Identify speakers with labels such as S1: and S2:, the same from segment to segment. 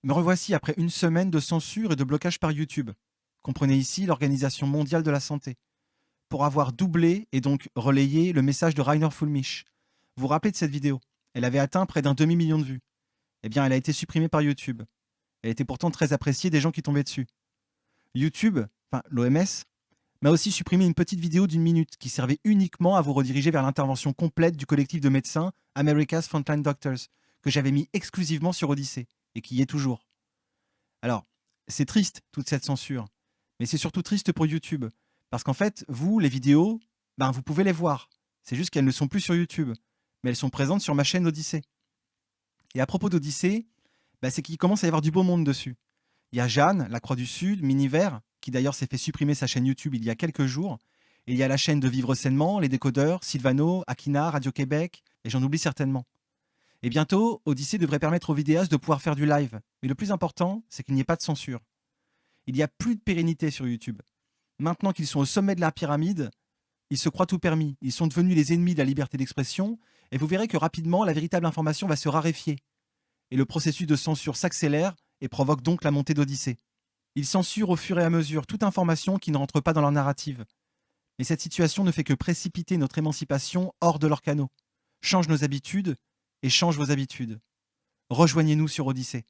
S1: Me revoici après une semaine de censure et de blocage par YouTube. Comprenez ici l'Organisation mondiale de la santé. Pour avoir doublé et donc relayé le message de Rainer Fulmich. Vous vous rappelez de cette vidéo? Elle avait atteint près d'un demi-million de vues. Eh bien, elle a été supprimée par YouTube. Elle était pourtant très appréciée des gens qui tombaient dessus. YouTube, enfin l'OMS, m'a aussi supprimé une petite vidéo d'une minute qui servait uniquement à vous rediriger vers l'intervention complète du collectif de médecins America's Frontline Doctors, que j'avais mis exclusivement sur Odyssée, et qui y est toujours. Alors, c'est triste, toute cette censure, mais c'est surtout triste pour YouTube, parce qu'en fait, vous, les vidéos, vous pouvez les voir. C'est juste qu'elles ne sont plus sur YouTube, mais elles sont présentes sur ma chaîne Odyssée. Et à propos d'Odyssée, c'est qu'il commence à y avoir du beau monde dessus. Il y a Jeanne, la Croix du Sud, Miniver, qui d'ailleurs s'est fait supprimer sa chaîne YouTube il y a quelques jours. Et il y a la chaîne de Vivre Sainement, Les Décodeurs, Sylvano, Akina, Radio-Québec, et j'en oublie certainement. Et bientôt, Odyssée devrait permettre aux vidéastes de pouvoir faire du live. Mais le plus important, c'est qu'il n'y ait pas de censure. Il n'y a plus de pérennité sur YouTube. Maintenant qu'ils sont au sommet de la pyramide, ils se croient tout permis. Ils sont devenus les ennemis de la liberté d'expression, et vous verrez que rapidement, la véritable information va se raréfier. Et le processus de censure s'accélère et provoque donc la montée d'Odyssée. Ils censurent au fur et à mesure toute information qui ne rentre pas dans leur narrative. Mais cette situation ne fait que précipiter notre émancipation hors de leurs canaux. Change nos habitudes et change vos habitudes. Rejoignez-nous sur Odyssée.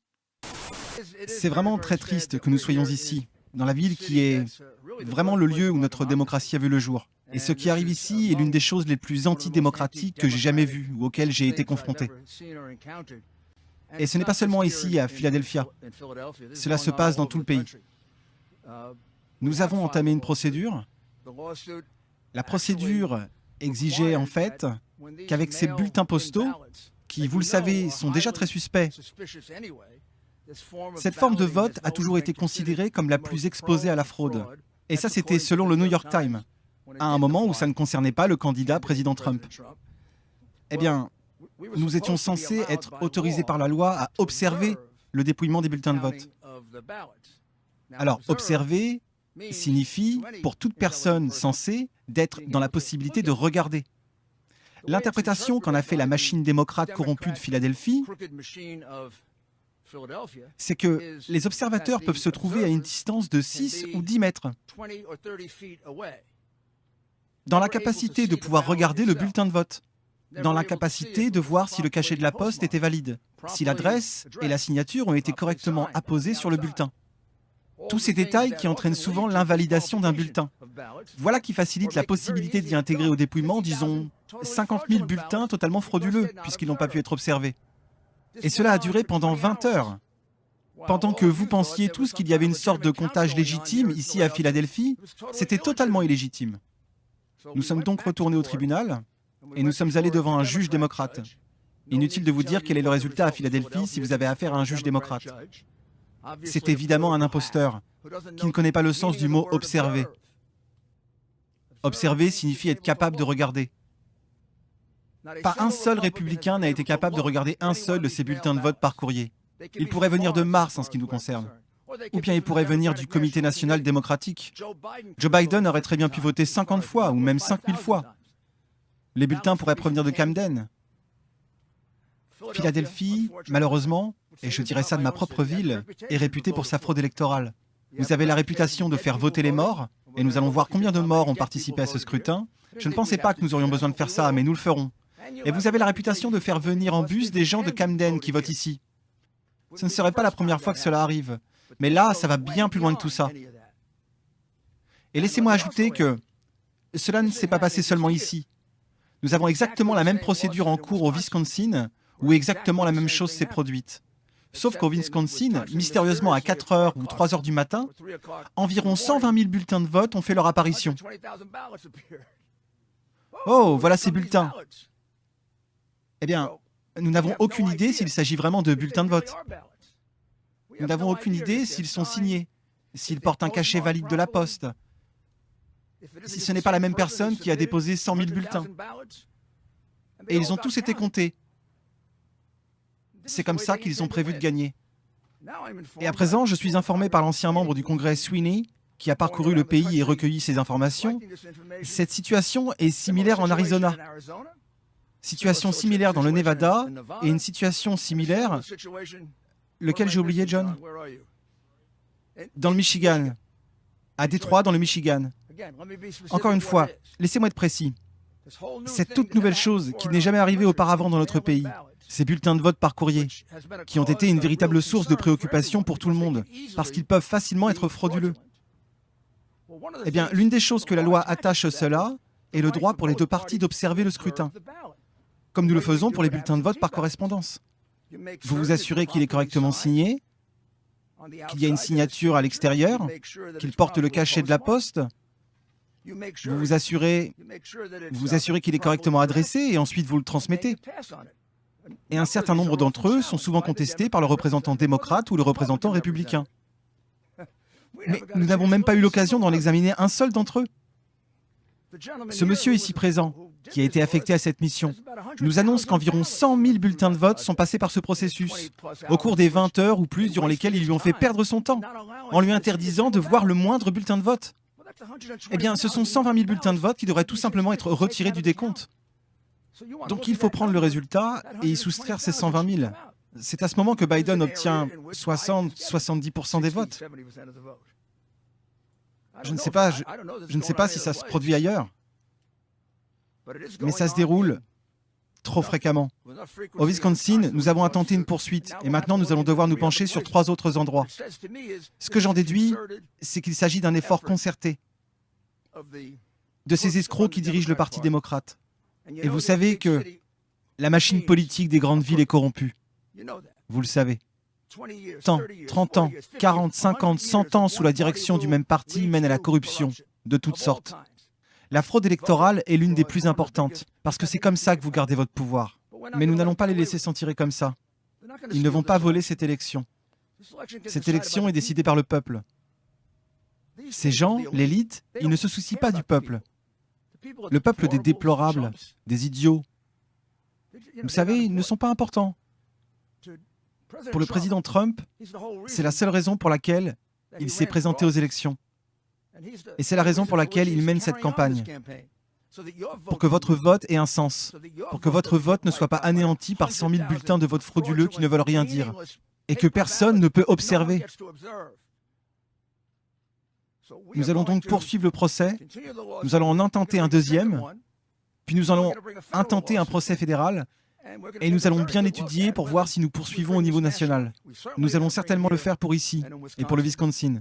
S1: C'est vraiment très triste que nous soyons ici, dans la ville qui est vraiment le lieu où notre démocratie a vu le jour. Et ce qui arrive ici est l'une des choses les plus antidémocratiques que j'ai jamais vues ou auxquelles j'ai été confronté. Et ce n'est pas seulement ici, à Philadelphia. Cela se passe dans tout le pays. Nous avons entamé une procédure. La procédure exigeait en fait qu'avec ces bulletins postaux, qui, vous le savez, sont déjà très suspects, cette forme de vote a toujours été considérée comme la plus exposée à la fraude. Et ça, c'était selon le New York Times, à un moment où ça ne concernait pas le candidat président Trump. Eh bien, nous étions censés être autorisés par la loi à observer le dépouillement des bulletins de vote. Alors, observer signifie, pour toute personne censée, d'être dans la possibilité de regarder. L'interprétation qu'en a fait la machine démocrate corrompue de Philadelphie, c'est que les observateurs peuvent se trouver à une distance de 6 ou 10 mètres, dans la capacité de pouvoir regarder le bulletin de vote, dans l'incapacité de voir si le cachet de la poste était valide, si l'adresse et la signature ont été correctement apposées sur le bulletin. Tous ces détails qui entraînent souvent l'invalidation d'un bulletin. Voilà qui facilite la possibilité d'y intégrer au dépouillement, disons, 50 000 bulletins totalement frauduleux, puisqu'ils n'ont pas pu être observés. Et cela a duré pendant 20 heures. Pendant que vous pensiez tous qu'il y avait une sorte de comptage légitime ici à Philadelphie, c'était totalement illégitime. Nous sommes donc retournés au tribunal et nous sommes allés devant un juge démocrate. Inutile de vous dire quel est le résultat à Philadelphie si vous avez affaire à un juge démocrate. C'est évidemment un imposteur qui ne connaît pas le sens du mot « observer ». Observer signifie être capable de regarder. Pas un seul républicain n'a été capable de regarder un seul de ces bulletins de vote par courrier. Il pourrait venir de Mars en ce qui nous concerne. Ou bien il pourrait venir du Comité national démocratique. Joe Biden aurait très bien pu voter 50 fois ou même 5000 fois. Les bulletins pourraient provenir de Camden. Philadelphie, malheureusement, et je dirais ça de ma propre ville, est réputée pour sa fraude électorale. Vous avez la réputation de faire voter les morts, et nous allons voir combien de morts ont participé à ce scrutin. Je ne pensais pas que nous aurions besoin de faire ça, mais nous le ferons. Et vous avez la réputation de faire venir en bus des gens de Camden qui votent ici. Ce ne serait pas la première fois que cela arrive. Mais là, ça va bien plus loin que tout ça. Et laissez-moi ajouter que cela ne s'est pas passé seulement ici. Nous avons exactement la même procédure en cours au Wisconsin, où exactement la même chose s'est produite. Sauf qu'au Wisconsin, mystérieusement à 4 h ou 3 h du matin, environ 120 000 bulletins de vote ont fait leur apparition. Oh, voilà ces bulletins. Eh bien, nous n'avons aucune idée s'il s'agit vraiment de bulletins de vote. Nous n'avons aucune idée s'ils sont signés, s'ils portent un cachet valide de la poste, si ce n'est pas la même personne qui a déposé 100 000 bulletins. Et ils ont tous été comptés. C'est comme ça qu'ils ont prévu de gagner. Et à présent, je suis informé par l'ancien membre du Congrès Sweeney, qui a parcouru le pays et recueilli ces informations. Cette situation est similaire en Arizona. Situation similaire dans le Nevada et une situation similaire Lequel j'ai oublié, John? Dans le Michigan. À Détroit, dans le Michigan. Encore une fois, laissez-moi être précis. Cette toute nouvelle chose qui n'est jamais arrivée auparavant dans notre pays, ces bulletins de vote par courrier, qui ont été une véritable source de préoccupation pour tout le monde, parce qu'ils peuvent facilement être frauduleux. Eh bien, l'une des choses que la loi attache à cela est le droit pour les deux parties d'observer le scrutin, comme nous le faisons pour les bulletins de vote par correspondance. Vous vous assurez qu'il est correctement signé, qu'il y a une signature à l'extérieur, qu'il porte le cachet de la poste. Vous vous assurez qu'il est correctement adressé et ensuite vous le transmettez. Et un certain nombre d'entre eux sont souvent contestés par le représentant démocrate ou le représentant républicain. Mais nous n'avons même pas eu l'occasion d'en examiner un seul d'entre eux. Ce monsieur ici présent, qui a été affecté à cette mission, nous annonce qu'environ 100 000 bulletins de vote sont passés par ce processus, au cours des 20 heures ou plus durant lesquelles ils lui ont fait perdre son temps, en lui interdisant de voir le moindre bulletin de vote. Eh bien, ce sont 120 000 bulletins de vote qui devraient tout simplement être retirés du décompte. Donc il faut prendre le résultat et y soustraire ces 120 000. C'est à ce moment que Biden obtient 60-70% des votes. Je ne sais pas si ça se produit ailleurs, mais ça se déroule trop fréquemment. Au Wisconsin, nous avons intenté une poursuite et maintenant nous allons devoir nous pencher sur 3 autres endroits. Ce que j'en déduis, c'est qu'il s'agit d'un effort concerté de ces escrocs qui dirigent le Parti démocrate. Et vous savez que la machine politique des grandes villes est corrompue. Vous le savez. 30 ans, 40, 50, 100 ans sous la direction du même parti mènent à la corruption de toutes sortes. La fraude électorale est l'une des plus importantes, parce que c'est comme ça que vous gardez votre pouvoir. Mais nous n'allons pas les laisser s'en tirer comme ça. Ils ne vont pas voler cette élection. Cette élection est décidée par le peuple. Ces gens, l'élite, ils ne se soucient pas du peuple. Le peuple des déplorables, des idiots. Vous savez, ils ne sont pas importants. Pour le président Trump, c'est la seule raison pour laquelle il s'est présenté aux élections. Et c'est la raison pour laquelle il mène cette campagne. Pour que votre vote ait un sens. Pour que votre vote ne soit pas anéanti par 100 000 bulletins de vote frauduleux qui ne veulent rien dire. Et que personne ne peut observer. Nous allons donc poursuivre le procès. Nous allons en intenter un deuxième. Puis nous allons intenter un procès fédéral. Et nous allons bien étudier pour voir si nous poursuivons au niveau national. Nous allons certainement le faire pour ici et pour le Wisconsin.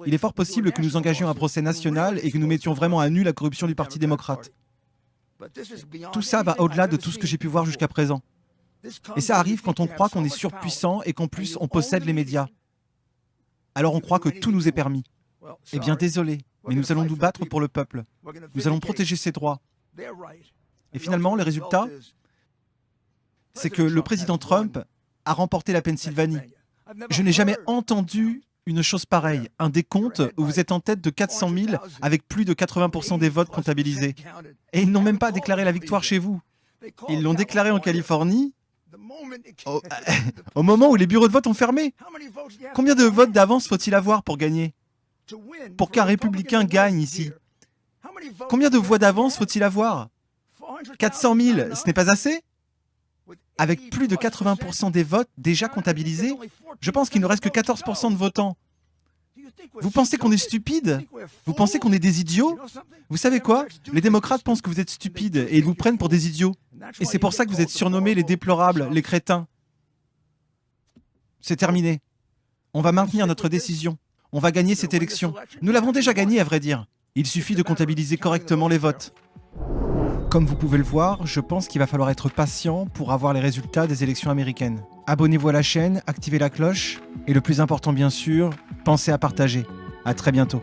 S1: Il est fort possible que nous engagions un procès national et que nous mettions vraiment à nu la corruption du Parti démocrate. Tout ça va au-delà de tout ce que j'ai pu voir jusqu'à présent. Et ça arrive quand on croit qu'on est surpuissant et qu'en plus on possède les médias. Alors on croit que tout nous est permis. Eh bien désolé, mais nous allons nous battre pour le peuple. Nous allons protéger ses droits. Et finalement, le résultat, c'est que le président Trump a remporté la Pennsylvanie. Je n'ai jamais entendu une chose pareille, un décompte où vous êtes en tête de 400 000 avec plus de 80% des votes comptabilisés. Et ils n'ont même pas déclaré la victoire chez vous. Ils l'ont déclaré en Californie au moment où les bureaux de vote ont fermé. Combien de votes d'avance faut-il avoir pour gagner? Pour qu'un républicain gagne ici? Combien de voix d'avance faut-il avoir? 400 000, ce n'est pas assez? Avec plus de 80% des votes déjà comptabilisés, je pense qu'il ne reste que 14% de votants. Vous pensez qu'on est stupide? Vous pensez qu'on est des idiots? Vous savez quoi? Les démocrates pensent que vous êtes stupides et ils vous prennent pour des idiots. Et c'est pour ça que vous êtes surnommés les déplorables, les crétins. C'est terminé. On va maintenir notre décision. On va gagner cette élection. Nous l'avons déjà gagnée, à vrai dire. Il suffit de comptabiliser correctement les votes. Comme vous pouvez le voir, je pense qu'il va falloir être patient pour avoir les résultats des élections américaines. Abonnez-vous à la chaîne, activez la cloche, et le plus important bien sûr, pensez à partager. À très bientôt.